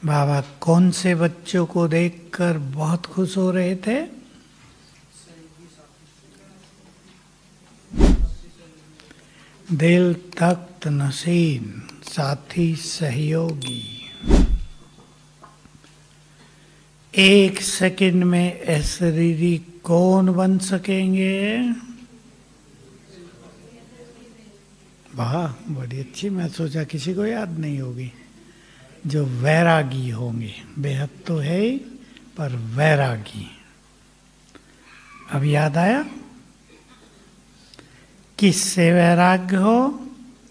बाबा कौन से बच्चों को देखकर बहुत खुश हो रहे थे? दिल तख्त नशीन, साथी सहयोगी। एक सेकंड में अशरीरी कौन बन सकेंगे? वाह, बड़ी अच्छी। मैं सोचा किसी को याद नहीं होगी। जो वैरागी होंगे, बेहद तो है ही, पर वैरागी। अब याद आया किससे वैराग्य हो?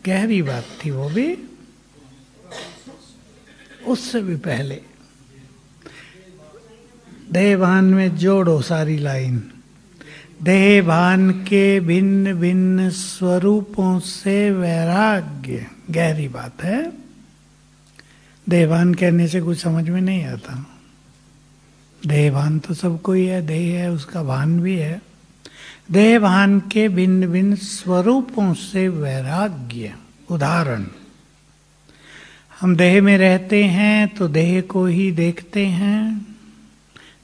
गहरी बात थी वो भी। उससे भी पहले देहभान में जोड़ो सारी लाइन। देहभान के भिन्न भिन्न स्वरूपों से वैराग्य, गहरी बात है। देहभान कहने से कुछ समझ में नहीं आता। देहभान तो सबको ही है, देह है, उसका भान भी है। देहभान के भिन्न भिन्न स्वरूपों से वैराग्य। उदाहरण, हम देह में रहते हैं तो देह को ही देखते हैं,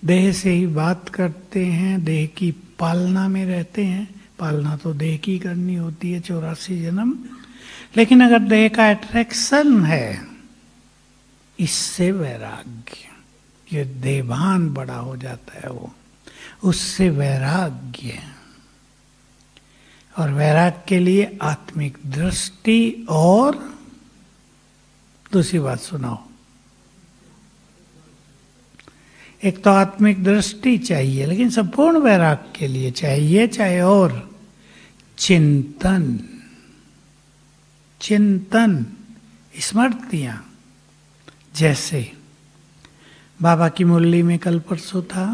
देह से ही बात करते हैं, देह की पालना में रहते हैं। पालना तो देह की करनी होती है, 84 जन्म। लेकिन अगर देह का अट्रैक्शन है, इससे वैराग्य, ये देहभान बड़ा हो जाता है, वो उससे वैराग्य। और वैराग्य के लिए आत्मिक दृष्टि और दूसरी बात सुनाओ। एक तो आत्मिक दृष्टि चाहिए, लेकिन संपूर्ण वैराग्य के लिए चाहिए, चाहे और चिंतन। चिंतन, स्मृतियां। जैसे बाबा की मुरली में कल परसों था,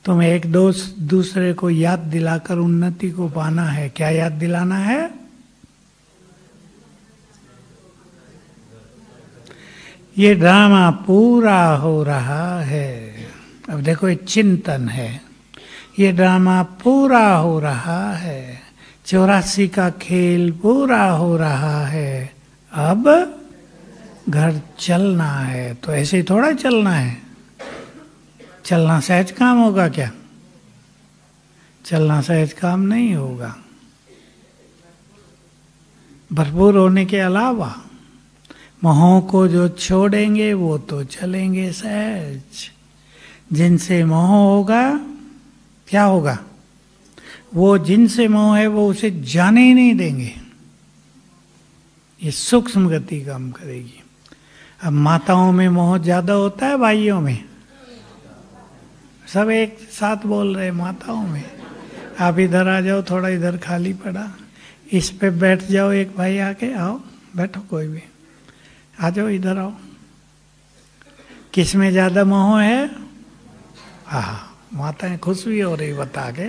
तुम्हें एक दोस्त दूसरे को याद दिलाकर उन्नति को पाना है। क्या याद दिलाना है? ये ड्रामा पूरा हो रहा है। अब देखो, ये चिंतन है। ये ड्रामा पूरा हो रहा है, 84 का खेल पूरा हो रहा है। अब घर चलना है। तो ऐसे ही थोड़ा चलना है। चलना सहज काम होगा क्या? चलना सहज काम नहीं होगा। भरपूर होने के अलावा मोहों को जो छोड़ेंगे वो तो चलेंगे सहज। जिनसे मोह होगा, क्या होगा? वो जिनसे मोह है वो उसे जाने ही नहीं देंगे। ये सूक्ष्म गति काम करेगी। अब माताओं में मोह ज्यादा होता है, भाइयों में? सब एक साथ बोल रहे, माताओं में। आप इधर आ जाओ, थोड़ा इधर खाली पड़ा, इस पे बैठ जाओ। एक भाई आके, आओ बैठो, कोई भी आ जाओ, इधर आओ। किस में ज्यादा मोह है? माताएं खुश भी हो रही बता के।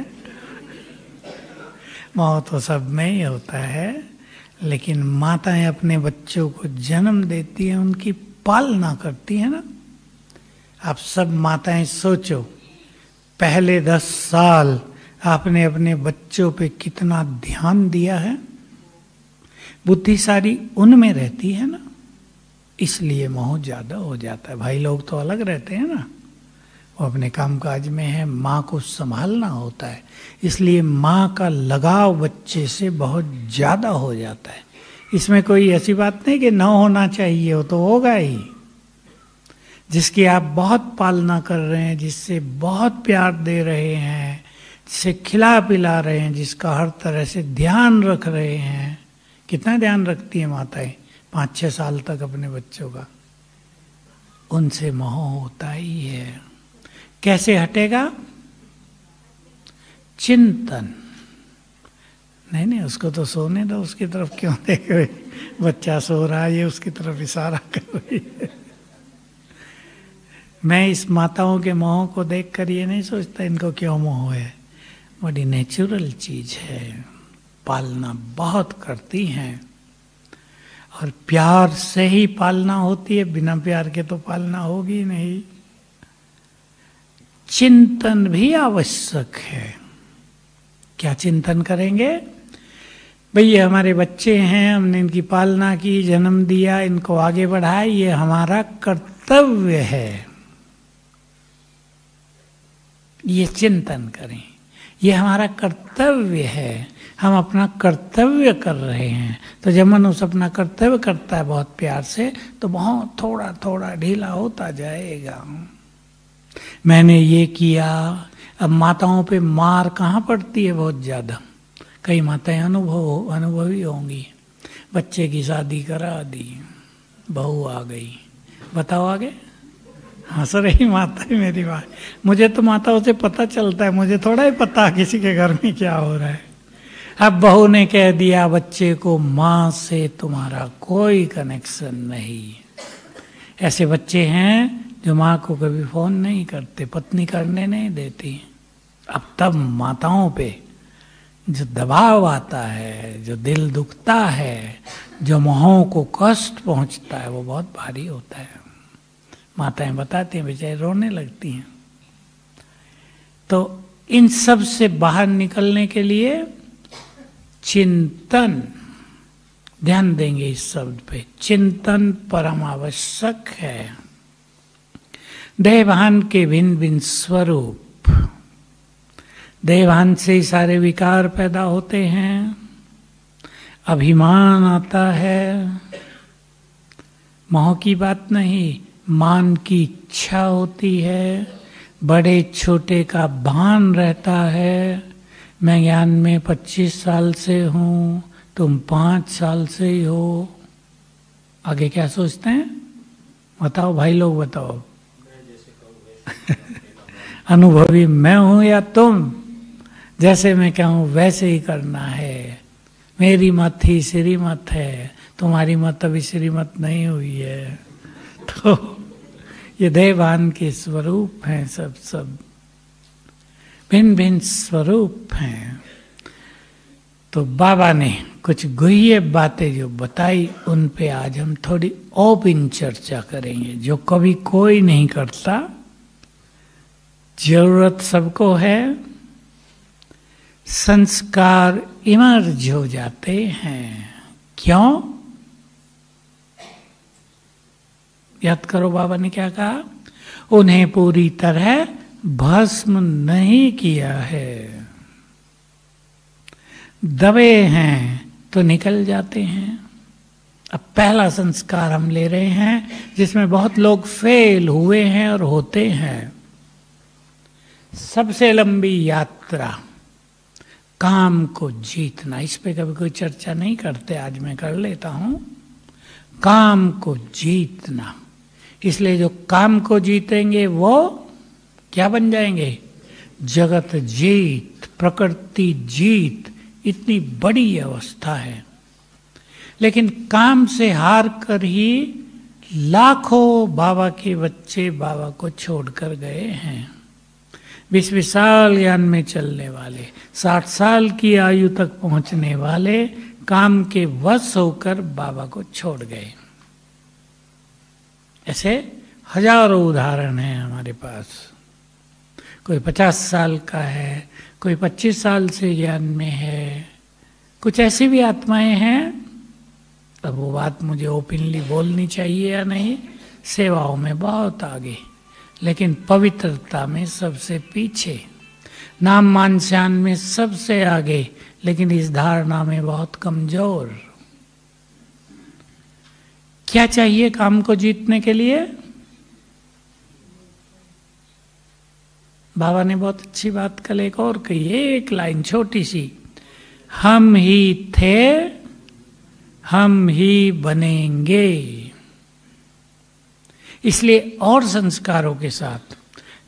मोह तो सब में ही होता है, लेकिन माताएं अपने बच्चों को जन्म देती हैं, उनकी पालना करती है ना। आप सब माताएं सोचो, पहले 10 साल आपने अपने बच्चों पे कितना ध्यान दिया है। बुद्धि सारी उनमें रहती है ना, इसलिए मोह ज्यादा हो जाता है। भाई लोग तो अलग रहते हैं ना, वो अपने कामकाज में है, माँ को संभालना होता है, इसलिए माँ का लगाव बच्चे से बहुत ज्यादा हो जाता है। इसमें कोई ऐसी बात नहीं कि न होना चाहिए, हो तो होगा ही। जिसकी आप बहुत पालना कर रहे हैं, जिससे बहुत प्यार दे रहे हैं, जिसे खिला पिला रहे हैं, जिसका हर तरह से ध्यान रख रहे हैं। कितना ध्यान रखती है माताएं 5-6 साल तक अपने बच्चों का। उनसे मोह होता ही है। कैसे हटेगा? चिंतन। नहीं, उसको तो सोने दो, उसकी तरफ क्यों देख रहे? बच्चा सो रहा है, ये उसकी तरफ इशारा कर रही है। मैं इस माताओं के मोह को देखकर ये नहीं सोचता इनको क्यों मोह है। बड़ी नेचुरल चीज है। पालना बहुत करती हैं, और प्यार से ही पालना होती है, बिना प्यार के तो पालना होगी नहीं। चिंतन भी आवश्यक है। क्या चिंतन करेंगे? भाई ये हमारे बच्चे हैं, हमने इनकी पालना की, जन्म दिया, इनको आगे बढ़ाया, ये हमारा कर्तव्य है। ये चिंतन करें, ये हमारा कर्तव्य है, हम अपना कर्तव्य कर रहे हैं। तो जब मनुष्य अपना कर्तव्य करता है बहुत प्यार से, तो बहुत थोड़ा थोड़ा ढीला होता जाएगा। मैंने ये किया। अब माताओं पे मार कहाँ पड़ती है? बहुत ज्यादा। कई माताएं अनुभवी होंगी, बच्चे की शादी करा दी, बहू आ गई, बताओ आगे। हंस रही माता है मेरी बात। मुझे तो माताओं से पता चलता है, मुझे थोड़ा ही पता किसी के घर में क्या हो रहा है। अब बहू ने कह दिया बच्चे को, माँ से तुम्हारा कोई कनेक्शन नहीं। ऐसे बच्चे हैं जो माँ को कभी फोन नहीं करते, पत्नी करने नहीं देती। अब तब माताओं पे जो दबाव आता है, जो दिल दुखता है, जो मोहों को कष्ट पहुंचता है, वो बहुत भारी होता है। माताएं बताती हैं, बेचारी रोने लगती हैं। तो इन सब से बाहर निकलने के लिए चिंतन, ध्यान देंगे इस शब्द पे, चिंतन परम आवश्यक है। देहभान के भिन्न भिन्न स्वरूप, देहभान से ही सारे विकार पैदा होते हैं। अभिमान आता है, मोह की बात नहीं, मान की इच्छा होती है, बड़े छोटे का भान रहता है। मैं ज्ञान में 25 साल से हूँ, तुम 5 साल से ही हो। आगे क्या सोचते हैं? बताओ भाई लोग, बताओ। अनुभवी मैं हूं या तुम? जैसे मैं कहूं वैसे ही करना है। मेरी मत ही श्रीमत है, तुम्हारी मत अभी श्रीमत नहीं हुई है। तो ये देहभान के स्वरूप हैं, सब भिन्न भिन्न स्वरूप हैं। तो बाबा ने कुछ गुह्य बातें जो बताई, उन पे आज हम थोड़ी ओपन चर्चा करेंगे, जो कभी कोई नहीं करता। जरूरत सबको है, संस्कार इमर्ज हो जाते हैं। क्यों? याद करो बाबा ने क्या कहा? उन्हें पूरी तरह भस्म नहीं किया है। दबे हैं तो निकल जाते हैं। अब पहला संस्कार हम ले रहे हैं, जिसमें बहुत लोग फेल हुए हैं और होते हैं। सबसे लंबी यात्रा, काम को जीतना। इस पे कभी कोई चर्चा नहीं करते, आज मैं कर लेता हूं। काम को जीतना, इसलिए जो काम को जीतेंगे वो क्या बन जाएंगे? जगत जीत, प्रकृति जीत। इतनी बड़ी अवस्था है। लेकिन काम से हार कर ही लाखों बाबा के बच्चे बाबा को छोड़कर गए हैं। 20 साल ज्ञान में चलने वाले, 60 साल की आयु तक पहुंचने वाले काम के वश होकर बाबा को छोड़ गए। ऐसे हजारों उदाहरण हैं हमारे पास। कोई 50 साल का है, कोई 25 साल से ज्ञान में है। कुछ ऐसी भी आत्माएं हैं, अब वो बात मुझे ओपनली बोलनी चाहिए या नहीं, सेवाओं में बहुत आगे, लेकिन पवित्रता में सबसे पीछे, नाम मान शान में सबसे आगे, लेकिन इस धारणा में बहुत कमजोर। क्या चाहिए काम को जीतने के लिए? बाबा ने बहुत अच्छी बात कल एक और कही, एक लाइन छोटी सी, हम ही थे हम ही बनेंगे। इसलिए और संस्कारों के साथ,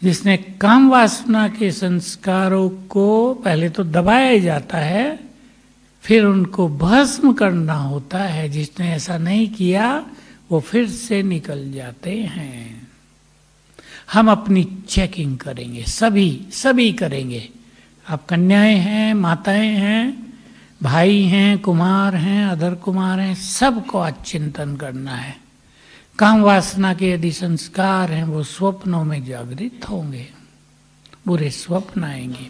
जिसने काम वासना के संस्कारों को पहले तो दबाया जाता है, फिर उनको भस्म करना होता है। जिसने ऐसा नहीं किया वो फिर से निकल जाते हैं। हम अपनी चेकिंग करेंगे, सभी करेंगे। आप कन्याएं हैं, माताएं हैं, भाई हैं, कुमार हैं, अधर कुमार हैं, सबको आज चिंतन करना है। काम वासना के यदि संस्कार हैं वो स्वप्नों में जागृत होंगे, बुरे स्वप्न आएंगे।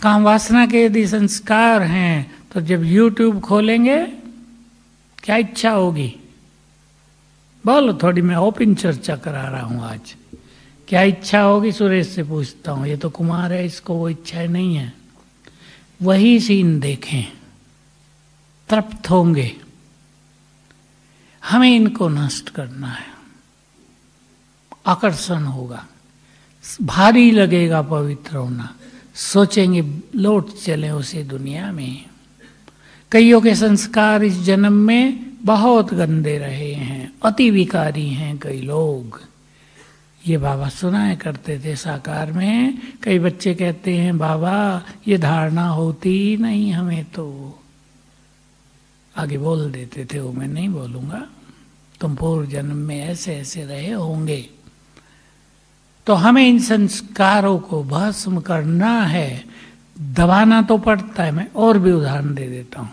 काम वासना के यदि संस्कार हैं तो जब YouTube खोलेंगे क्या इच्छा होगी? बोलो, थोड़ी मैं ओपन चर्चा करा रहा हूं आज। क्या इच्छा होगी? सुरेश से पूछता हूं, ये तो कुमार है, इसको वो इच्छाएं नहीं है। वही सीन देखें, तृप्त होंगे। हमें इनको नष्ट करना है। आकर्षण होगा, भारी लगेगा पवित्र होना, सोचेंगे लौट चले उसी दुनिया में। कईयों के संस्कार इस जन्म में बहुत गंदे रहे हैं, अति विकारी हैं कई लोग। ये बाबा सुनाया करते थे साकार में। कई बच्चे कहते हैं बाबा ये धारणा होती ही नहीं हमें, तो आगे बोल देते थे, वो मैं नहीं बोलूंगा। तुम पूर्व जन्म में ऐसे ऐसे रहे होंगे। तो हमें इन संस्कारों को भस्म करना है, दबाना तो पड़ता है। मैं और भी उदाहरण दे देता हूं।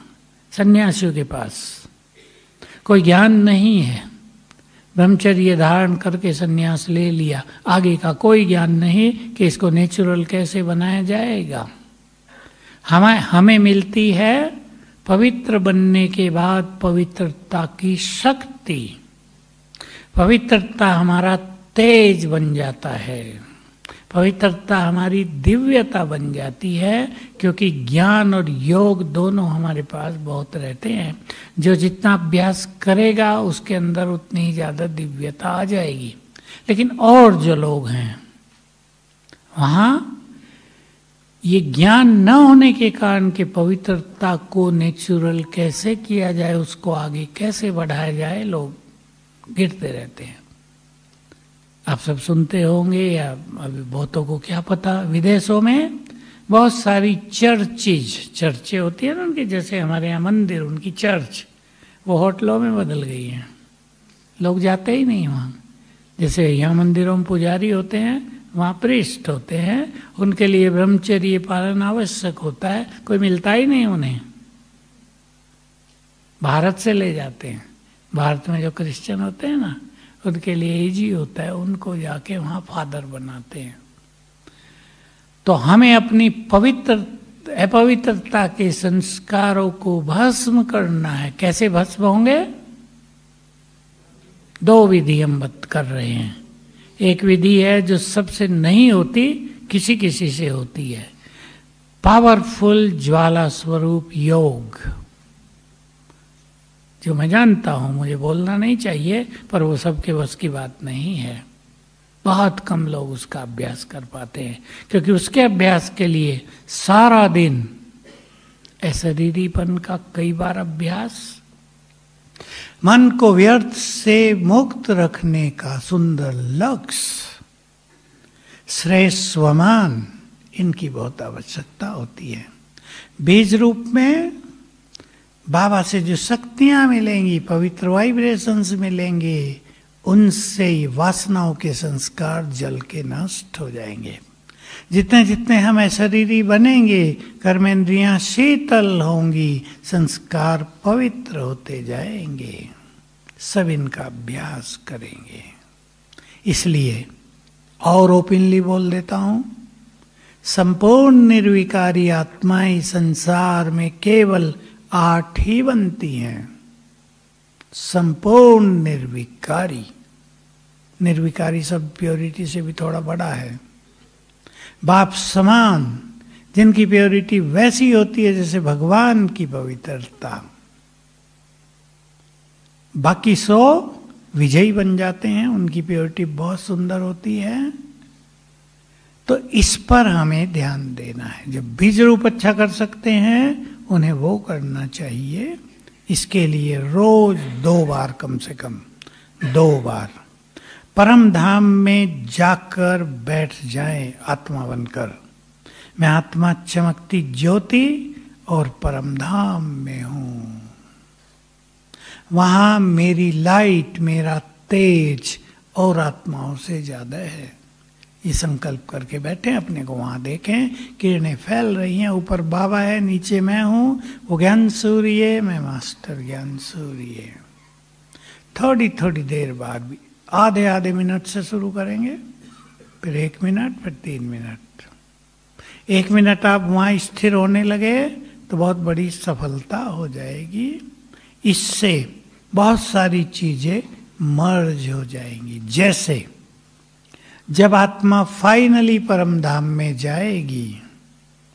सन्यासियों के पास कोई ज्ञान नहीं है, ब्रह्मचर्य धारण करके सन्यास ले लिया, आगे का कोई ज्ञान नहीं कि इसको नेचुरल कैसे बनाया जाएगा। हमें मिलती है पवित्र बनने के बाद पवित्रता की शक्ति। पवित्रता हमारा तेज बन जाता है, पवित्रता हमारी दिव्यता बन जाती है, क्योंकि ज्ञान और योग दोनों हमारे पास बहुत रहते हैं। जो जितना अभ्यास करेगा उसके अंदर उतनी ही ज्यादा दिव्यता आ जाएगी। लेकिन और जो लोग हैं वहां ये ज्ञान न होने के कारण के पवित्रता को नेचुरल कैसे किया जाए, उसको आगे कैसे बढ़ाया जाए, लोग गिरते रहते हैं। आप सब सुनते होंगे, या अभी बहुतों को क्या पता, विदेशों में बहुत सारी चर्चें होती है ना उनकी, जैसे हमारे यहाँ मंदिर, उनकी चर्च वो होटलों में बदल गई हैं। लोग जाते ही नहीं वहाँ। जैसे यहाँ मंदिरों में पुजारी होते हैं, वहाँ प्रीस्ट होते हैं, उनके लिए ब्रह्मचर्य पालन आवश्यक होता है, कोई मिलता ही नहीं उन्हें। भारत से ले जाते हैं, भारत में जो क्रिश्चियन होते हैं ना, उनके लिए इजी होता है, उनको जाके वहाँ फादर बनाते हैं। तो हमें अपनी अपवित्रता के संस्कारों को भस्म करना है। कैसे भस्म होंगे? दो विधि हम कर रहे हैं। एक विधि है जो सबसे नहीं होती, किसी किसी से होती है, पावरफुल ज्वाला स्वरूप योग, जो मैं जानता हूं, मुझे बोलना नहीं चाहिए, पर वो सबके बस की बात नहीं है। बहुत कम लोग उसका अभ्यास कर पाते हैं, क्योंकि उसके अभ्यास के लिए सारा दिन अशरीरीपन का कई बार अभ्यास, मन को व्यर्थ से मुक्त रखने का सुंदर लक्ष्य, श्रेष्ठ स्वमान, इनकी बहुत आवश्यकता होती है। बीज रूप में बाबा से जो शक्तियां मिलेंगी, पवित्र वाइब्रेशंस मिलेंगे, उनसे ही वासनाओं के संस्कार जल के नष्ट हो जाएंगे। जितने जितने हम अशरीरी बनेंगे, कर्मेंद्रियां शीतल होंगी, संस्कार पवित्र होते जाएंगे। सब इनका अभ्यास करेंगे। इसलिए और ओपनली बोल देता हूं, संपूर्ण निर्विकारी आत्माएं संसार में केवल 8 ही बनती हैं। संपूर्ण निर्विकारी, निर्विकारी सब प्योरिटी से भी थोड़ा बड़ा है। बाप समान, जिनकी प्योरिटी वैसी होती है जैसे भगवान की पवित्रता। बाकी 100 विजयी बन जाते हैं, उनकी प्योरिटी बहुत सुंदर होती है। तो इस पर हमें ध्यान देना है। जब बीज रूप अच्छा कर सकते हैं, उन्हें वो करना चाहिए। इसके लिए रोज 2 बार, कम से कम 2 बार परम धाम में जाकर बैठ जाएं आत्मा बनकर। मैं आत्मा चमकती ज्योति और परम धाम में हूं। वहां मेरी लाइट, मेरा तेज और आत्माओं से ज्यादा है। ये संकल्प करके बैठे, अपने को वहां देखें, किरणें फैल रही हैं, ऊपर बाबा है, नीचे मैं हूं, वो ज्ञान सूर्य, मैं मास्टर ज्ञान सूर्य। थोड़ी थोड़ी देर बाद भी आधे आधे मिनट से शुरू करेंगे, फिर 1 मिनट, फिर 3 मिनट। 1 मिनट आप वहां स्थिर होने लगे, तो बहुत बड़ी सफलता हो जाएगी। इससे बहुत सारी चीजें मर्ज हो जाएंगी। जैसे जब आत्मा फाइनली परम धाम में जाएगी,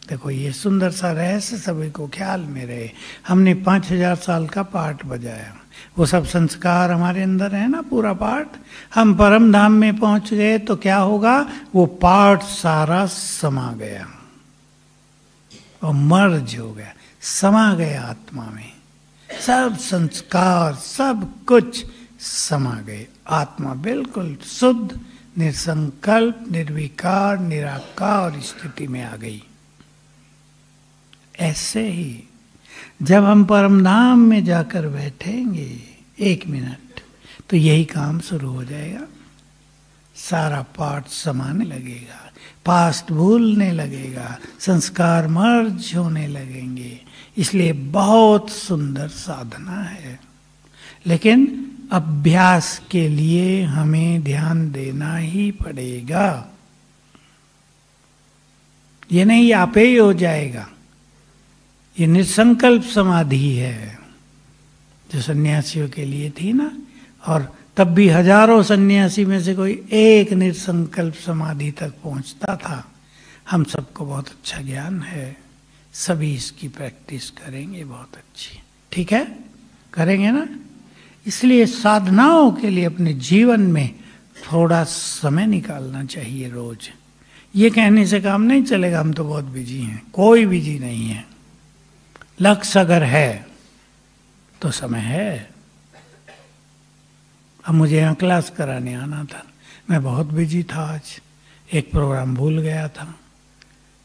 देखो ये सुंदर सा रहस्य सभी को ख्याल में रहे। हमने 5000 साल का पाठ बजाया, वो सब संस्कार हमारे अंदर है ना, पूरा पाठ। हम परम धाम में पहुंच गए तो क्या होगा, वो पाठ सारा समा गया और मर्ज हो गया, समा गया आत्मा में। सब संस्कार सब कुछ समा गए, आत्मा बिल्कुल शुद्ध निसंकल्प निर्विकार निराकार स्थिति में आ गई। ऐसे ही जब हम परम धाम में जाकर बैठेंगे 1 मिनट, तो यही काम शुरू हो जाएगा। सारा पाठ समाने लगेगा, पास्ट भूलने लगेगा, संस्कार मर्ज होने लगेंगे। इसलिए बहुत सुंदर साधना है, लेकिन अभ्यास के लिए हमें ध्यान देना ही पड़ेगा। ये नहीं आपे ही हो जाएगा। ये निसंकल्प समाधि है जो सन्यासियों के लिए थी ना, और तब भी हजारों सन्यासी में से कोई एक निर्संकल्प समाधि तक पहुंचता था। हम सबको बहुत अच्छा ज्ञान है, सभी इसकी प्रैक्टिस करेंगे बहुत अच्छी। ठीक है, करेंगे ना। इसलिए साधनाओं के लिए अपने जीवन में थोड़ा समय निकालना चाहिए रोज। ये कहने से काम नहीं चलेगा हम तो बहुत बिजी हैं, कोई बिजी नहीं है। लक्ष्य अगर है तो समय है। अब मुझे यहाँ क्लास कराने आना था, मैं बहुत बिजी था, आज एक प्रोग्राम भूल गया था,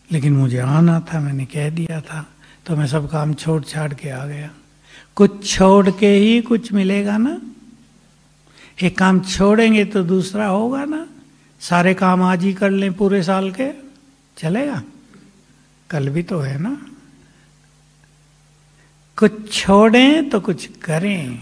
लेकिन मुझे आना था, मैंने कह दिया था, तो मैं सब काम छोड़ छाड़ के आ गया। कुछ छोड़ के ही कुछ मिलेगा ना। एक काम छोड़ेंगे तो दूसरा होगा ना। सारे काम आज ही कर लें पूरे साल के, चलेगा? कल भी तो है ना। कुछ छोड़ें तो कुछ करें।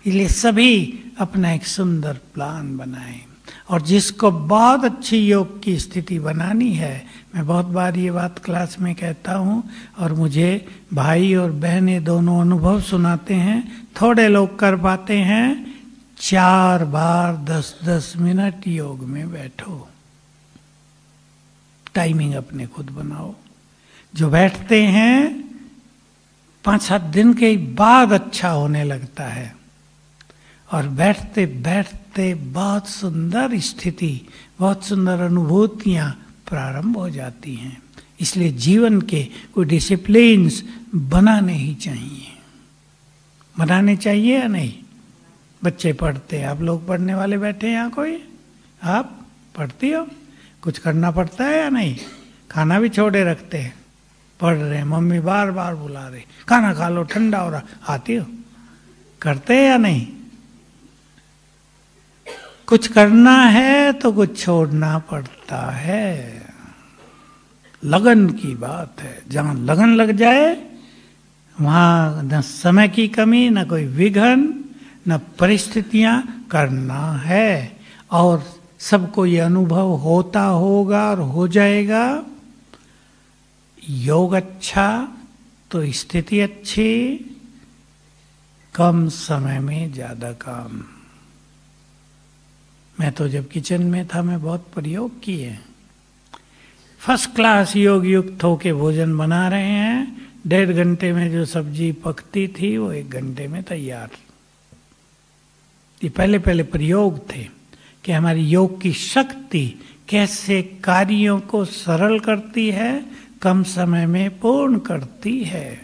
इसलिए सभी अपना एक सुंदर प्लान बनाएं। और जिसको बहुत अच्छी योग की स्थिति बनानी है, मैं बहुत बार ये बात क्लास में कहता हूँ, और मुझे भाई और बहनें दोनों अनुभव सुनाते हैं। थोड़े लोग कर पाते हैं। 4 बार 10-10 मिनट योग में बैठो। टाइमिंग अपने खुद बनाओ। जो बैठते हैं 5-7 दिन के बाद अच्छा होने लगता है, और बैठते बैठते बहुत सुंदर स्थिति, बहुत सुंदर अनुभूतियां प्रारंभ हो जाती हैं। इसलिए जीवन के कोई डिसिप्लिन्स बनाने ही चाहिए। बनाने चाहिए या नहीं? बच्चे पढ़ते हैं, आप लोग पढ़ने वाले बैठे हैं यहाँ कोई? आप पढ़ती हो? कुछ करना पड़ता है या नहीं? खाना भी छोड़े रखते हैं, पढ़ रहे हैं, मम्मी बार बार बुला रहे, खाना खा लो ठंडा हो रहा, आती हो? करते हैं या नहीं? कुछ करना है तो कुछ छोड़ना पड़ता है। लगन की बात है। जहां लगन लग जाए वहां न समय की कमी, न कोई विघन, न परिस्थितियां, करना है। और सबको ये अनुभव होता होगा और हो जाएगा। योग अच्छा तो स्थिति अच्छी, कम समय में ज्यादा काम। मैं तो जब किचन में था मैं बहुत प्रयोग किए। फर्स्ट क्लास योग युक्त होके भोजन बना रहे हैं। 1.5 घंटे में जो सब्जी पकती थी वो 1 घंटे में तैयार। ये पहले पहले प्रयोग थे कि हमारी योग की शक्ति कैसे कार्यों को सरल करती है, कम समय में पूर्ण करती है।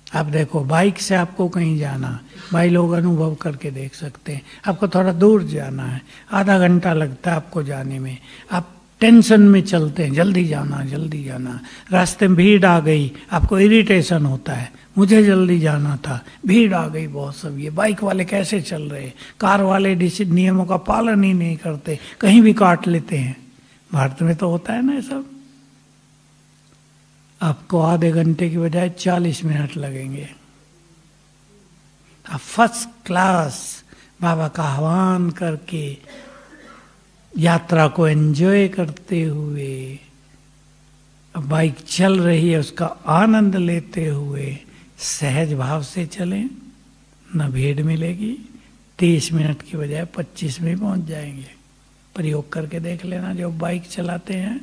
आप देखो, बाइक से आपको कहीं जाना, भाई लोग अनुभव करके देख सकते हैं। आपको थोड़ा दूर जाना है, आधा घंटा लगता है आपको जाने में। आप टेंशन में चलते हैं, जल्दी जाना जल्दी जाना। रास्ते में भीड़ आ गई, आपको इरिटेशन होता है, मुझे जल्दी जाना था, भीड़ आ गई बहुत। सब ये बाइक वाले कैसे चल रहे, कार वाले नियमों का पालन ही नहीं करते, कहीं भी काट लेते हैं। भारत में तो होता है ना ये सब। आपको आधे घंटे की बजाय 40 मिनट लगेंगे। आप फर्स्ट क्लास बाबा का आह्वान करके यात्रा को एंजॉय करते हुए अब बाइक चल रही है, उसका आनंद लेते हुए सहज भाव से चलें, न भीड़ मिलेगी, 30 मिनट की बजाय 25 में पहुंच जाएंगे। प्रयोग करके देख लेना जो बाइक चलाते हैं।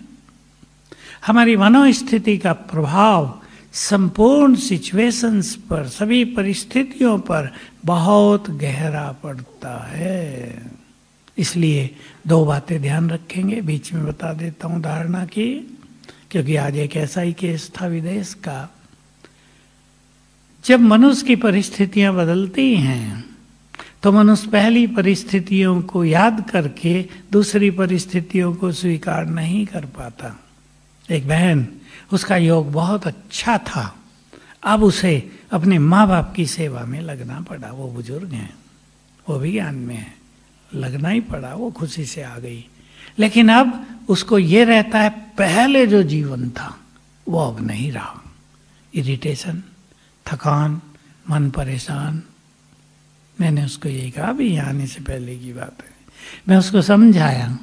हमारी मनोस्थिति का प्रभाव संपूर्ण सिचुएशंस पर, सभी परिस्थितियों पर बहुत गहरा पड़ता है। इसलिए 2 बातें ध्यान रखेंगे, बीच में बता देता हूं धारणा की, क्योंकि आज एक ऐसा ही केस था विदेश का। जब मनुष्य की परिस्थितियां बदलती हैं तो मनुष्य पहली परिस्थितियों को याद करके दूसरी परिस्थितियों को स्वीकार नहीं कर पाता। एक बहन, उसका योग बहुत अच्छा था, अब उसे अपने माँ बाप की सेवा में लगना पड़ा। वो बुजुर्ग हैं, वो भी ज्ञान में है, लगना ही पड़ा, वो खुशी से आ गई। लेकिन अब उसको ये रहता है पहले जो जीवन था वो अब नहीं रहा। इरिटेशन, थकान, मन परेशान। मैंने उसको यही कहा, अभी यहाँ आने से पहले की बात है, मैं उसको समझाया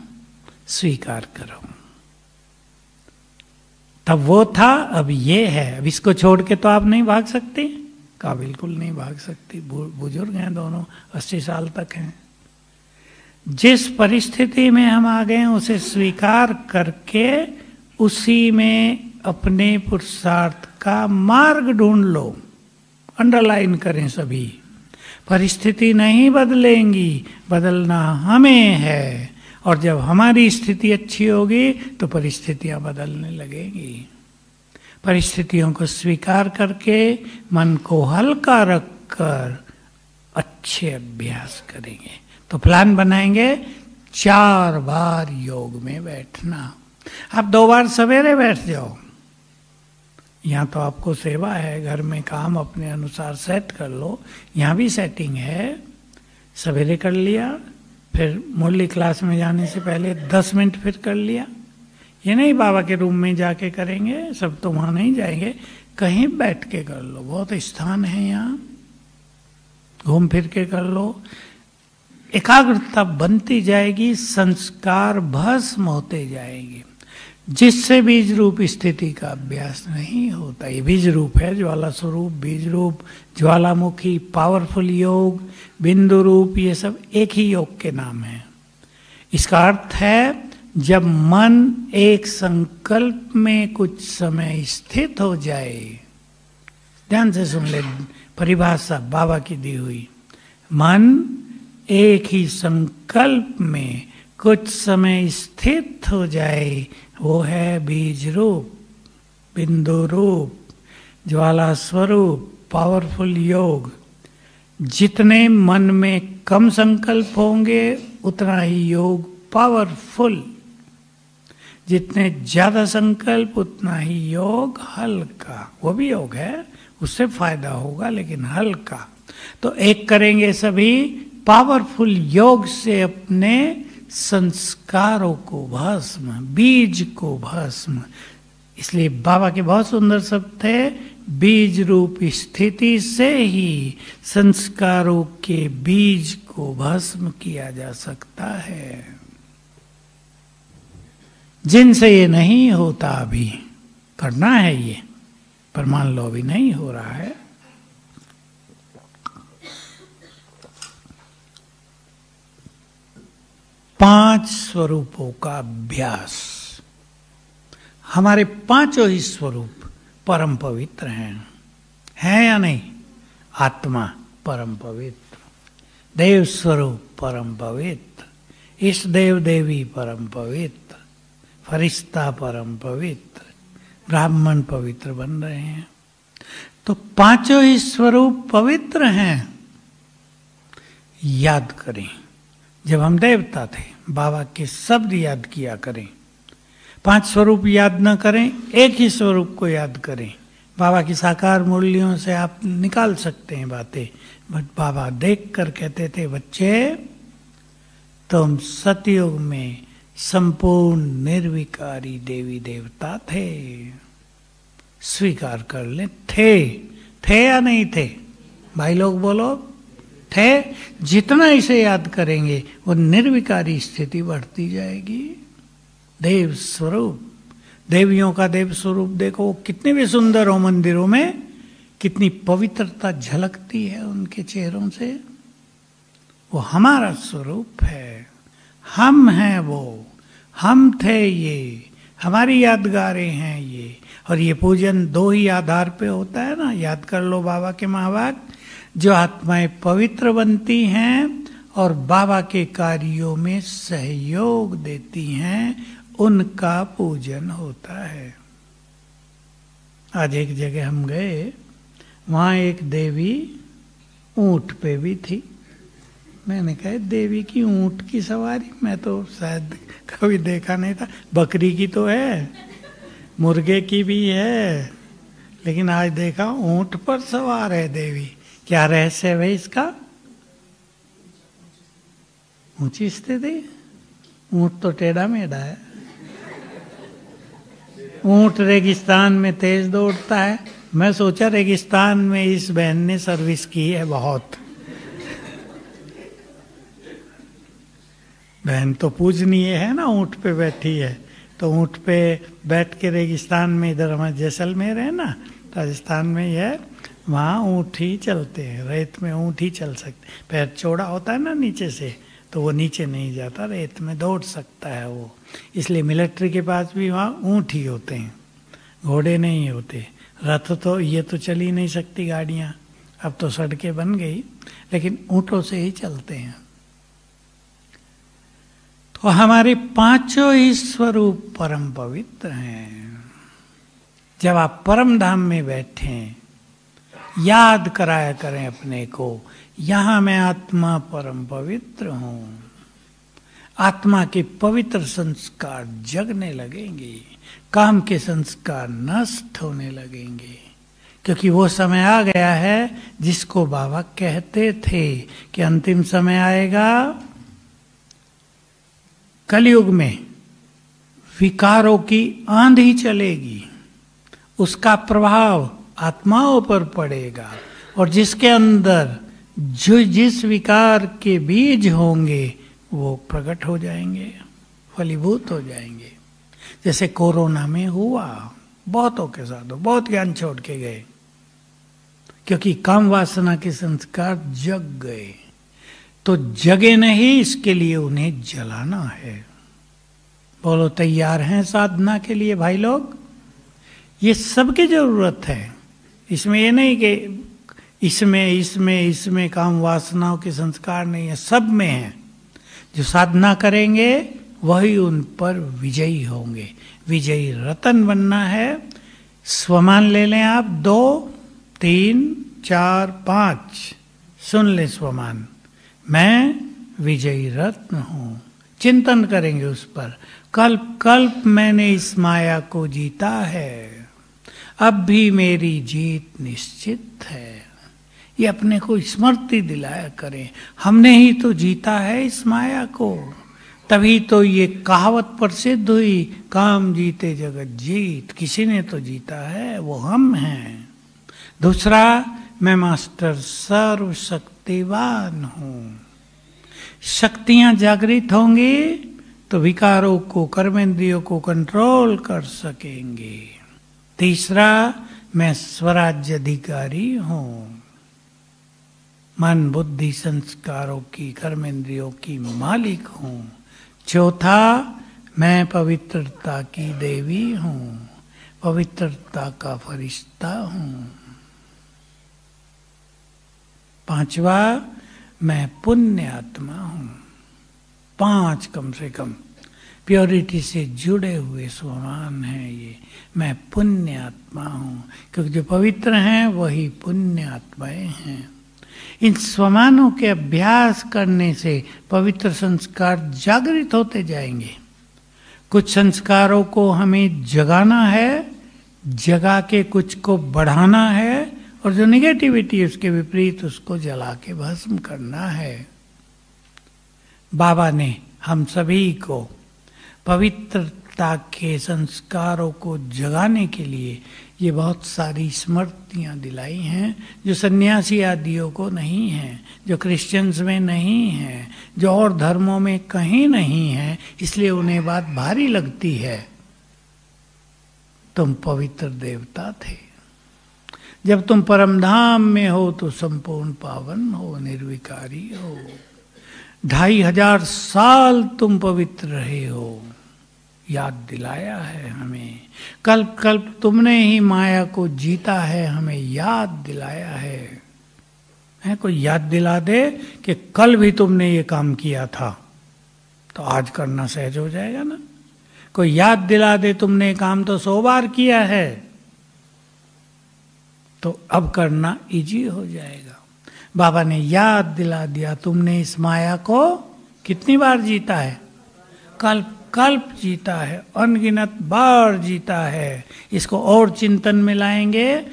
स्वीकार करो। तब वो था, अब ये है। अब इसको छोड़ के तो आप नहीं भाग सकते। कहा बिल्कुल नहीं भाग सकती, बुजुर्ग हैं दोनों, 80 साल तक हैं। जिस परिस्थिति में हम आ गए उसे स्वीकार करके उसी में अपने पुरुषार्थ का मार्ग ढूंढ लो। अंडरलाइन करें सभी, परिस्थिति नहीं बदलेंगी, बदलना हमें है। और जब हमारी स्थिति अच्छी होगी तो परिस्थितियां बदलने लगेंगी। परिस्थितियों को स्वीकार करके मन को हल्का रखकर अच्छे अभ्यास करेंगे। तो प्लान बनाएंगे 4 बार योग में बैठना। आप 2 बार सवेरे बैठ जाओ, यहाँ तो आपको सेवा है, घर में काम अपने अनुसार सेट कर लो, यहाँ भी सेटिंग है। सवेरे कर लिया, फिर मुरली क्लास में जाने से पहले 10 मिनट फिर कर लिया। ये नहीं बाबा के रूम में जाके करेंगे, सब तो वहाँ नहीं जाएंगे, कहीं बैठ के कर लो, बहुत स्थान है यहाँ, घूम फिर के कर लो। एकाग्रता बनती जाएगी, संस्कार भस्म होते जाएंगे, जिससे बीज रूप स्थिति का अभ्यास नहीं होता। ये बीज रूप है, ज्वाला स्वरूप, बीज रूप, ज्वालामुखी, पावरफुल योग, बिंदु रूप, ये सब एक ही योग के नाम है। इसका अर्थ है जब मन एक संकल्प में कुछ समय स्थित हो जाए। ध्यान से सुन ले परिभाषा बाबा की दी हुई। मन एक ही संकल्प में कुछ समय स्थित हो जाए, वो है बीज रूप, बिंदु रूप, ज्वाला स्वरूप, पावरफुल योग। जितने मन में कम संकल्प होंगे उतना ही योग पावरफुल, जितने ज्यादा संकल्प उतना ही योग हल्का। वो भी योग है, उससे फायदा होगा लेकिन हल्का। तो एक करेंगे सभी, पावरफुल योग से अपने संस्कारों को भस्म, बीज को भस्म। इसलिए बाबा के बहुत सुंदर शब्द थे, बीज रूप स्थिति से ही संस्कारों के बीज को भस्म किया जा सकता है। जिनसे ये नहीं होता, अभी करना है ये, पर मान लो अभी नहीं हो रहा है। पांच स्वरूपों का अभ्यास। हमारे पांचों ही स्वरूप परम पवित्र हैं या नहीं? आत्मा परम पवित्र, देव स्वरूप परम पवित्र, इष्ट देव देवी परम पवित्र, फरिश्ता परम पवित्र, ब्राह्मण पवित्र बन रहे हैं। तो पांचों ही स्वरूप पवित्र हैं। याद करें, जब हम देवता थे बाबा के शब्द याद किया करें। 5 स्वरूप याद न करें, एक ही स्वरूप को याद करें। बाबा की साकार मुरलियों से आप निकाल सकते हैं बातें, बट बाबा देख कर कहते थे, बच्चे तुम सतयुग में संपूर्ण निर्विकारी देवी देवता थे, स्वीकार कर ले। थे या नहीं थे? भाई लोग बोलो, थे। जितना इसे याद करेंगे वो निर्विकारी स्थिति बढ़ती जाएगी। देव स्वरूप, देवियों का देव स्वरूप देखो, कितने भी सुंदर हो मंदिरों में, कितनी पवित्रता झलकती है उनके चेहरों से। वो हमारा स्वरूप है, हम हैं वो, हम थे ये, हमारी यादगारें हैं ये। और ये पूजन दो ही आधार पे होता है ना, याद कर लो बाबा के महावाक्य, जो आत्माएं पवित्र बनती हैं और बाबा के कार्यों में सहयोग देती हैं, उनका पूजन होता है। आज एक जगह हम गए, वहां एक देवी ऊंट पे भी थी। मैंने कहा देवी की ऊंट की सवारी, मैं तो शायद कभी देखा नहीं था। बकरी की तो है, मुर्गे की भी है, लेकिन आज देखा ऊंट पर सवार है देवी। क्या रहस्य है भाई इसका? ऊंची स्थिति, ऊंट तो टेढ़ा मेढ़ा है। ऊंट रेगिस्तान में तेज दौड़ता है। मैं सोचा रेगिस्तान में इस बहन ने सर्विस की है बहुत। बहन तो पूजनीय है ना, ऊंट पे बैठी है, तो ऊंट पे बैठ के रेगिस्तान में, इधर हमारे जैसलमेर है ना, राजस्थान में ही है, वहाँ ऊंट ही चलते हैं, रेत में ऊंट ही चल सकते। पैर चौड़ा होता है ना नीचे से, तो वो नीचे नहीं जाता, रेत में दौड़ सकता है वो। इसलिए मिलिट्री के पास भी वहाँ ऊंट ही होते हैं, घोड़े नहीं होते। रथ तो ये तो चल ही नहीं सकती गाड़ियाँ, अब तो सड़कें बन गई, लेकिन ऊंटों से ही चलते हैं। तो हमारे पांचों ही स्वरूप परम पवित्र हैं। जब आप परम धाम में बैठे, याद कराया करें अपने को, यहां मैं आत्मा परम पवित्र हूं। आत्मा के पवित्र संस्कार जगने लगेंगे, काम के संस्कार नष्ट होने लगेंगे, क्योंकि वो समय आ गया है जिसको बाबा कहते थे कि अंतिम समय आएगा, कलयुग में विकारों की आंधी चलेगी, उसका प्रभाव आत्माओं पर पड़ेगा, और जिसके अंदर जो जिस विकार के बीज होंगे वो प्रकट हो जाएंगे, फलीभूत हो जाएंगे। जैसे कोरोना में हुआ, बहुतों के साथ बहुत ज्ञान छोड़ के गए, क्योंकि काम वासना के संस्कार जग गए। तो जगे नहीं, इसके लिए उन्हें जलाना है। बोलो तैयार हैं साधना के लिए भाई लोग? ये सबकी जरूरत है। इसमें ये नहीं कि इसमें काम वासनाओं के संस्कार नहीं है, सब में है। जो साधना करेंगे वही उन पर विजयी होंगे। विजयी रतन बनना है। स्वमान ले लें आप, 2, 3, 4, 5, सुन ले स्वमान। मैं विजयी रत्न हूं। चिंतन करेंगे उस पर। कल्प कल्प मैंने इस माया को जीता है, अब भी मेरी जीत निश्चित है। ये अपने को स्मृति दिलाया करें, हमने ही तो जीता है इस माया को। तभी तो ये कहावत प्रसिद्ध हुई, काम जीते जगत जीत। किसी ने तो जीता है, वो हम हैं। दूसरा, मैं मास्टर सर्वशक्तिवान हूं। शक्तियां जागृत होंगी तो विकारों को, कर्मेंद्रियों को कंट्रोल कर सकेंगे। तीसरा, मैं स्वराज्य अधिकारी हूं। मन बुद्धि संस्कारों की, कर्मेंद्रियों की मालिक हूं। चौथा, मैं पवित्रता की देवी हूं, पवित्रता का फरिश्ता हूं। पांचवा, मैं पुण्य आत्मा हूं। 5 कम से कम प्योरिटी से जुड़े हुए स्वमान है ये। मैं पुण्य आत्मा हूं, क्योंकि जो पवित्र हैं वही पुण्य आत्माएं हैं। इन स्वमानों के अभ्यास करने से पवित्र संस्कार जागृत होते जाएंगे। कुछ संस्कारों को हमें जगाना है, जगा के कुछ को बढ़ाना है, और जो निगेटिविटी है उसके विपरीत उसको जला के भस्म करना है। बाबा ने हम सभी को पवित्रता के संस्कारों को जगाने के लिए ये बहुत सारी स्मृतियां दिलाई हैं, जो सन्यासी आदियों को नहीं हैं, जो क्रिश्चियंस में नहीं हैं, जो और धर्मों में कहीं नहीं है। इसलिए उन्हें बात भारी लगती है। तुम पवित्र देवता थे। जब तुम परम धाम में हो तो संपूर्ण पावन हो, निर्विकारी हो। 2500 साल तुम पवित्र रहे हो, याद दिलाया है हमें। कल्प कल्प तुमने ही माया को जीता है, हमें याद दिलाया है। कोई याद दिला दे कि कल भी तुमने ये काम किया था तो आज करना सहज हो जाएगा ना। कोई याद दिला दे तुमने काम तो 100 बार किया है तो अब करना इजी हो जाएगा। बाबा ने याद दिला दिया, तुमने इस माया को कितनी बार जीता है? कल्प कल्प जीता है, अनगिनत बार जीता है। इसको और चिंतन में लाएंगे।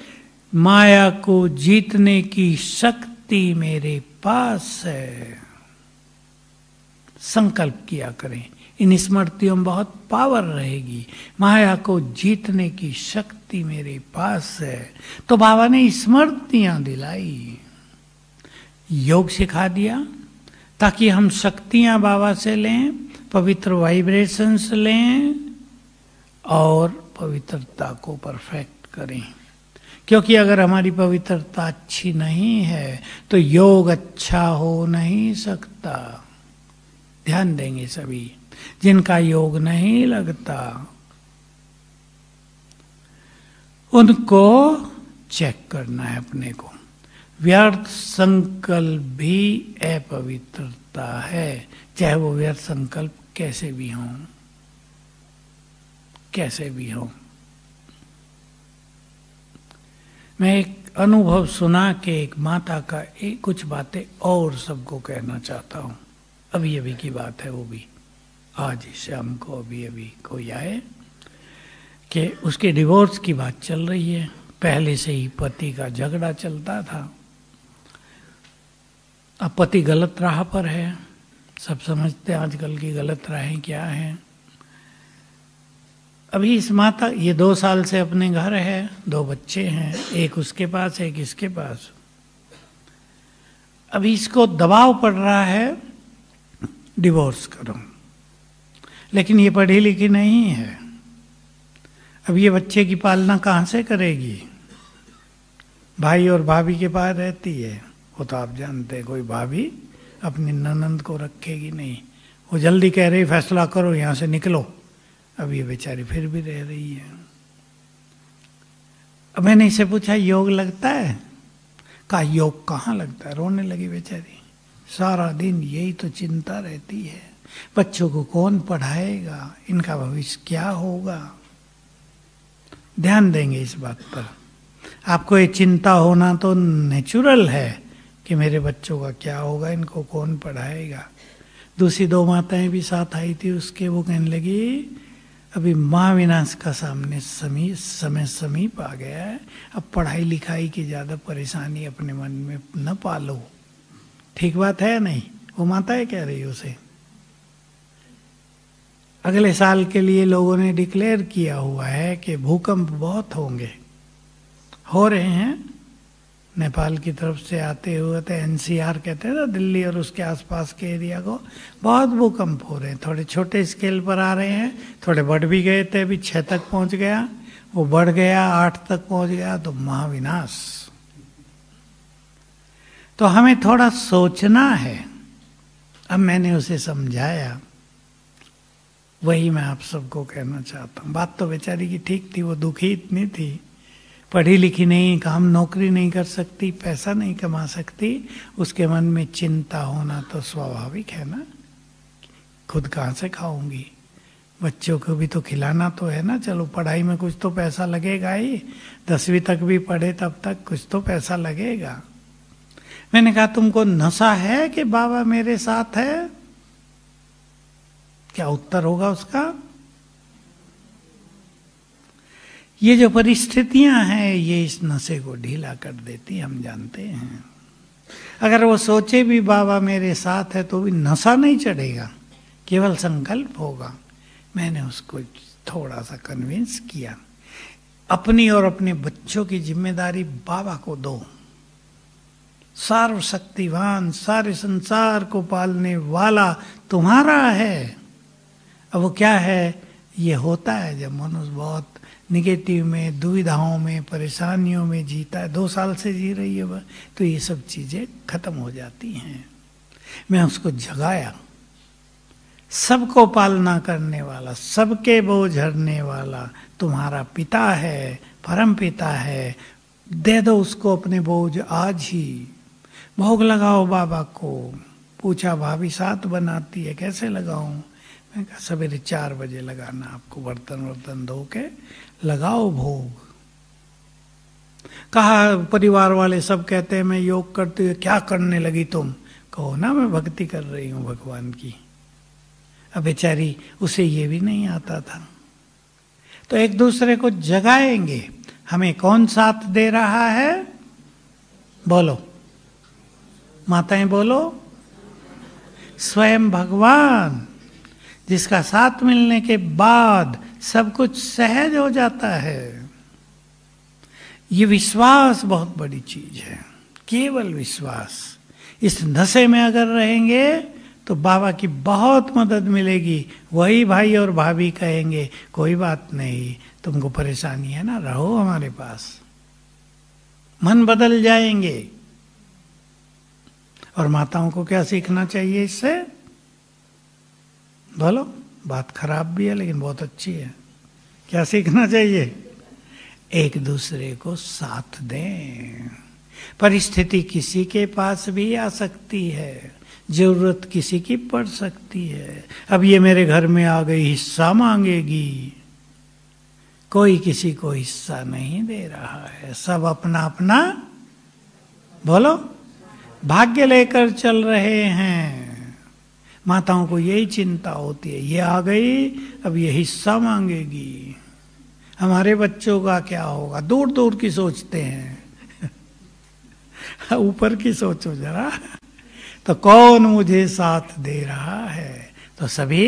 माया को जीतने की शक्ति मेरे पास है। संकल्प किया करें, इन स्मृतियों में बहुत पावर रहेगी। माया को जीतने की शक्ति मेरे पास है। तो बाबा ने स्मृतियां दिलाई, योग सिखा दिया ताकि हम शक्तियां बाबा से लें, पवित्र वाइब्रेशंस लें और पवित्रता को परफेक्ट करें। क्योंकि अगर हमारी पवित्रता अच्छी नहीं है तो योग अच्छा हो नहीं सकता। ध्यान देंगे सभी, जिनका योग नहीं लगता उनको चेक करना है अपने को। व्यर्थ संकल्प भी अपवित्रता है, चाहे वो व्यर्थ संकल्प कैसे भी हों, कैसे भी हों। मैं एक अनुभव सुना के एक माता का कुछ बातें और सबको कहना चाहता हूँ। अभी अभी की बात है, वो भी आज ही शाम को अभी अभी कोई आए कि उसके डिवोर्स की बात चल रही है। पहले से ही पति का झगड़ा चलता था। अब पति गलत राह पर है, सब समझते हैं आजकल की गलत राहें क्या हैं। अभी इस माता ये 2 साल से अपने घर है, 2 बच्चे हैं, एक उसके पास एक इसके पास। अभी इसको दबाव पड़ रहा है डिवोर्स करो, लेकिन ये पढ़ी लिखी नहीं है। अब ये बच्चे की पालना कहाँ से करेगी? भाई और भाभी के पास रहती है। वो तो आप जानते हैं, कोई भाभी अपनी ननंद को रखेगी नहीं। वो जल्दी कह रही फैसला करो, यहाँ से निकलो। अब ये बेचारी फिर भी रह रही है। अब मैंने इसे पूछा योग लगता है? कहा योग कहाँ लगता है। रोने लगी बेचारी। सारा दिन यही तो चिंता रहती है, बच्चों को कौन पढ़ाएगा, इनका भविष्य क्या होगा। ध्यान देंगे इस बात पर। आपको ये चिंता होना तो नेचुरल है कि मेरे बच्चों का क्या होगा, इनको कौन पढ़ाएगा। दूसरी 2 माताएं भी साथ आई थी उसके। वो कहने लगी अभी महाविनाश का समय समीप आ गया है, अब पढ़ाई लिखाई की ज़्यादा परेशानी अपने मन में न पालो। ठीक बात है या नहीं? वो माताएं कह रही उसे। अगले साल के लिए लोगों ने डिक्लेयर किया हुआ है कि भूकंप बहुत होंगे, हो रहे हैं। नेपाल की तरफ से आते हुए तो एनसीआर कहते हैं ना, दिल्ली और उसके आसपास के एरिया को बहुत भूकंप हो रहे हैं। थोड़े छोटे स्केल पर आ रहे हैं, थोड़े बढ़ भी गए थे, अभी 6 तक पहुंच गया, वो बढ़ गया 8 तक पहुंच गया, तो महाविनाश। तो हमें थोड़ा सोचना है। अब मैंने उसे समझाया, वही मैं आप सबको कहना चाहता हूँ। बात तो बेचारी की ठीक थी, वो दुखी इतनी थी, पढ़ी लिखी नहीं, काम नौकरी नहीं कर सकती, पैसा नहीं कमा सकती, उसके मन में चिंता होना तो स्वाभाविक है ना। खुद कहाँ से खाऊंगी, बच्चों को भी तो खिलाना तो है ना। चलो पढ़ाई में कुछ तो पैसा लगेगा ही, 10वीं तक भी पढ़े तब तक कुछ तो पैसा लगेगा। मैंने कहा तुमको नशा है कि बाबा मेरे साथ है? क्या उत्तर होगा उसका? ये जो परिस्थितियां हैं ये इस नशे को ढीला कर देती, हम जानते हैं। अगर वो सोचे भी बाबा मेरे साथ है तो भी नशा नहीं चढ़ेगा, केवल संकल्प होगा। मैंने उसको थोड़ा सा कन्विंस किया, अपनी और अपने बच्चों की जिम्मेदारी बाबा को दो। सर्वशक्तिवान, सारे संसार को पालने वाला तुम्हारा है। अब वो क्या है? ये होता है जब मनुष्य बहुत निगेटिव में, दुविधाओं में, परेशानियों में जीता है। 2 साल से जी रही है वह, तो ये सब चीजें खत्म हो जाती हैं। मैं उसको जगाया, सबको पालना करने वाला, सबके बोझ हरने वाला तुम्हारा पिता है, परम पिता है। दे दो उसको अपने बोझ आज ही, भोग लगाओ बाबा को। पूछा भाभी 7 बनाती है, कैसे लगाऊं? मैं कहा सवेरे 4 बजे लगाना, आपको बर्तन धो के लगाओ भोग। कहा परिवार वाले सब कहते हैं मैं योग करती हूँ, क्या करने लगी तुम? कहो ना मैं भक्ति कर रही हूँ भगवान की। अब बेचारी उसे ये भी नहीं आता था। तो एक दूसरे को जगाएंगे। हमें कौन साथ दे रहा है? बोलो माताएं, बोलो। स्वयं भगवान, जिसका साथ मिलने के बाद सब कुछ सहज हो जाता है। ये विश्वास बहुत बड़ी चीज है, केवल विश्वास। इस नशे में अगर रहेंगे तो बाबा की बहुत मदद मिलेगी। वही भाई और भाभी कहेंगे कोई बात नहीं, तुमको परेशानी है ना, रहो हमारे पास। मन बदल जाएंगे। और माताओं को क्या सीखना चाहिए इससे? बोलो, बात खराब भी है लेकिन बहुत अच्छी है। क्या सीखना चाहिए? एक दूसरे को साथ दें। परिस्थिति किसी के पास भी आ सकती है, जरूरत किसी की पड़ सकती है। अब ये मेरे घर में आ गई, हिस्सा मांगेगी। कोई किसी को हिस्सा नहीं दे रहा है, सब अपना अपना बोलो भाग्य लेकर चल रहे हैं। माताओं को यही चिंता होती है, ये आ गई अब ये हिस्सा मांगेगी, हमारे बच्चों का क्या होगा। दूर दूर की सोचते हैं ऊपर की सोचो जरा। तो कौन मुझे साथ दे रहा है? तो सभी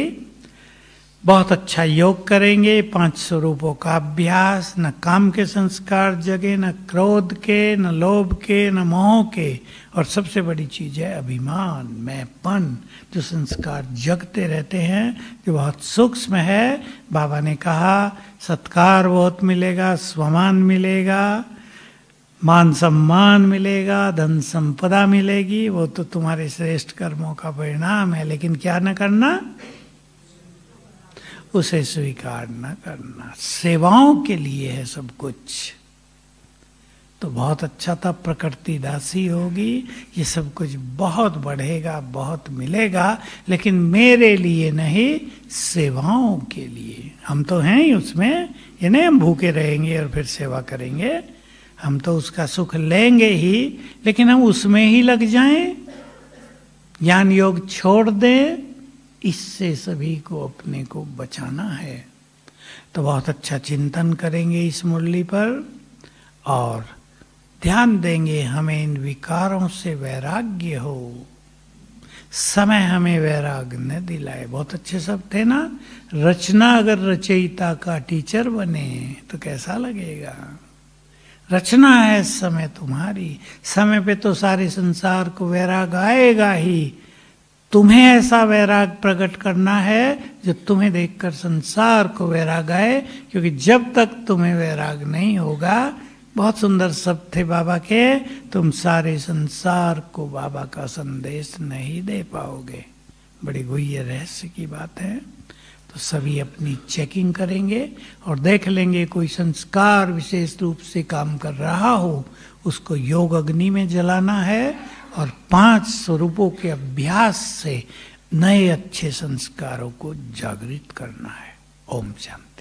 बहुत अच्छा योग करेंगे। 5 स्वरूपों का अभ्यास, न काम के संस्कार जगे, न क्रोध के, न लोभ के, न मोह के, और सबसे बड़ी चीज है अभिमान, मैंपन, जो संस्कार जगते रहते हैं, जो बहुत सूक्ष्म है। बाबा ने कहा सत्कार बहुत मिलेगा, स्वमान मिलेगा, मान सम्मान मिलेगा, धन संपदा मिलेगी, वो तो तुम्हारे श्रेष्ठ कर्मों का परिणाम है। लेकिन क्या न करना? उसे स्वीकार न करना। सेवाओं के लिए है सब कुछ। तो बहुत अच्छा था, प्रकृति दासी होगी, ये सब कुछ बहुत बढ़ेगा, बहुत मिलेगा, लेकिन मेरे लिए नहीं, सेवाओं के लिए। हम तो हैं ही उसमें, ये नहीं हम भूखे रहेंगे और फिर सेवा करेंगे। हम तो उसका सुख लेंगे ही, लेकिन हम उसमें ही लग जाएं, ज्ञान योग छोड़ दें, इससे सभी को अपने को बचाना है। तो बहुत अच्छा चिंतन करेंगे इस मुरली पर और ध्यान देंगे हमें इन विकारों से वैराग्य हो। समय हमें वैराग्य न दिलाए। बहुत अच्छे सब थे ना। रचना अगर रचयिता का टीचर बने तो कैसा लगेगा? रचना है समय तुम्हारी। समय पे तो सारे संसार को वैराग आएगा ही। तुम्हें ऐसा वैराग प्रकट करना है जो तुम्हें देखकर संसार को वैराग आए, क्योंकि जब तक तुम्हें वैराग नहीं होगा, बहुत सुंदर शब्द थे बाबा के, तुम सारे संसार को बाबा का संदेश नहीं दे पाओगे। बड़ी गुह्य रहस्य की बात है। तो सभी अपनी चेकिंग करेंगे और देख लेंगे कोई संस्कार विशेष रूप से काम कर रहा हो, उसको योग अग्नि में जलाना है और 5 स्वरूपों के अभ्यास से नए अच्छे संस्कारों को जागृत करना है। ओम शांति।